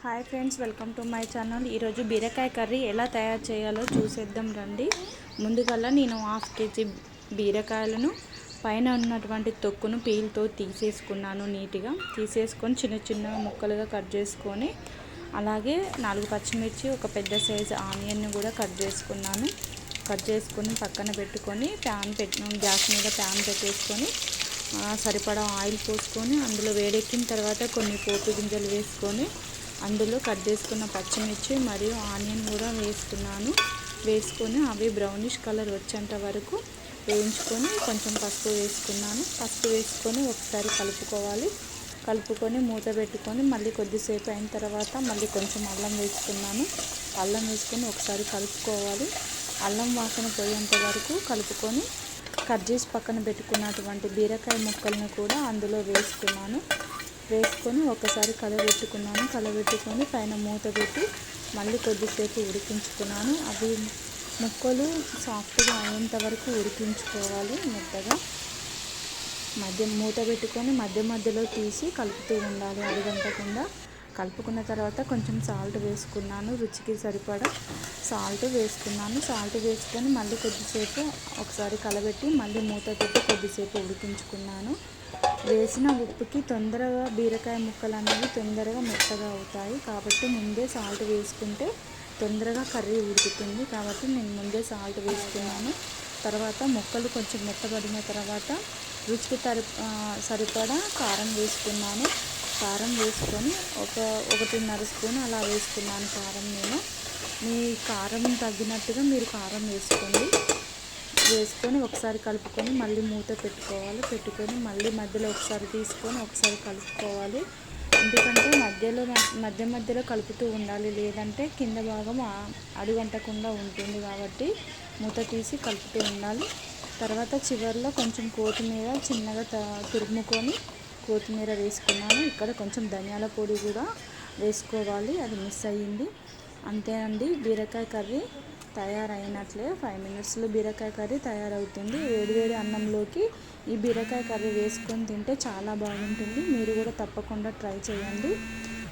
Hi friends, welcome to my channel. ఈరోజు బీరకాయ curry ఎలా తయారు చేయాలో చూసేద్దాం రండి. ముందుగల్లా నేను 1/2 kg బీరకాయలను పైన ఉన్నటువంటి తొక్కును పీల్తో తీసేసుకున్నాను. నీట్గా తీసేసుకొని చిన్న చిన్న ముక్కలుగా కట్ చేసుకొని, అలాగే 4 పచ్చిమిర్చి, ఒక పెద్ద సైజు ఆనియన్ని కూడా కట్ చేసుకున్నాను. కట్ చేసుకొని పక్కన పెట్టుకొని గ్యాస్ మీద ప్యాన్ పెట్టేసుకొని సరిపడా ఆయిల్ పోసుకొని, అందులో వేడెక్కిన తర్వాత కొన్ని పోపు గింజలు వేసుకొని, అందులో కట్ చేసుకున్న పచ్చిమిర్చి మరియు ఆనియన్ కూడా వేసుకొని అవి బ్రౌనిష్ కలర్ వచ్చేంత వరకు వేయించుకొని కొంచెం పసుపు వేసుకున్నాను. పసుపు వేసుకొని ఒకసారి కలుపుకొని మూత పెట్టుకొని మళ్ళీ కొద్దిసేపు అయిన తర్వాత మళ్ళీ కొంచెం అల్లం వేసుకున్నాను. అల్లం వేసుకొని ఒకసారి కలుపుకోవాలి. అల్లం వాసన పోయేంత వరకు కలుపుకొని కట్ చేసి పక్కన పెట్టుకున్నటువంటి బీరకాయ ముక్కలను కూడా అందులో వేసుకొని ఒకసారి కలబెట్టుకొని పైన మూత పెట్టి మళ్ళీ కొద్దిసేపు ఉడికించుకున్నాను. అవి ముక్కలు సాఫ్ట్గా అయ్యేంత వరకు ఉడికించుకోవాలి. మెత్తగా మూత పెట్టుకొని మధ్యలో తీసి కలుపుతూ ఉండాలి, అడుగంటకుండా. కలుపుకున్న తర్వాత కొంచెం సాల్ట్ వేసుకున్నాను, రుచికి సరిపడా సాల్ట్ వేసుకొని మళ్ళీ కొద్దిసేపు ఒకసారి కలబెట్టి మళ్ళీ మూత పెట్టి కొద్దిసేపు ఉడికించుకున్నాను. వేసిన ఉప్పుకి తొందరగా బీరకాయ ముక్కలు అనేవి తొందరగా మెత్తగా అవుతాయి, కాబట్టి ముందే సాల్ట్ వేసుకుంటే తొందరగా కర్రీ ఉడుకుతుంది. కాబట్టి నేను ముందే సాల్ట్ వేసుకున్నాను. తర్వాత ముక్కలు కొంచెం మెత్తబడిన తర్వాత రుచికి సరిపడా కారం వేసుకున్నాను. కారం వేసుకొని 1.5 స్పూన్ అలా వేసుకున్నాను కారం. నేను మీ కారం తగ్గినట్టుగా మీరు కారం వేసుకొని ఒకసారి కలుపుకొని మళ్ళీ మూత పెట్టుకొని మళ్ళీ మధ్యలో ఒకసారి తీసుకొని ఒకసారి కలుపుకోవాలి. ఎందుకంటే మధ్యలో కలుపుతూ ఉండాలి, లేదంటే కింద భాగం అడుగంటకుండా ఉంటుంది. కాబట్టి మూత తీసి కలుపుతూ ఉండాలి. తర్వాత చివరిలో కొంచెం కొత్తిమీర చిన్నగా తురుముకొని కొత్తిమీర వేసుకున్నాను. ఇక్కడ కొంచెం ధనియాల పొడి కూడా వేసుకోవాలి, అది మిస్ అయ్యింది. అంతేనండి, బీరకాయ కర్రీ తయారైనట్లే. 5 minutesలో బీరకాయ కర్రీ తయారవుతుంది. వేడివేడి అన్నంలోకి ఈ బీరకాయ కర్రీ వేసుకొని తింటే చాలా బాగుంటుంది. మీరు కూడా తప్పకుండా ట్రై చేయండి.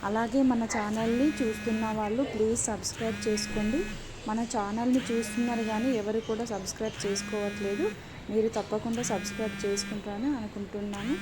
అలాగే మన ఛానల్ని చూస్తున్న వాళ్ళు ప్లీజ్ సబ్స్క్రైబ్ చేసుకోండి. మన ఛానల్ని చూస్తున్నారు కానీ ఎవరు కూడా సబ్స్క్రైబ్ చేసుకోవట్లేదు. మీరు తప్పకుండా సబ్స్క్రైబ్ చేసుకుంటారని అనుకుంటున్నాను.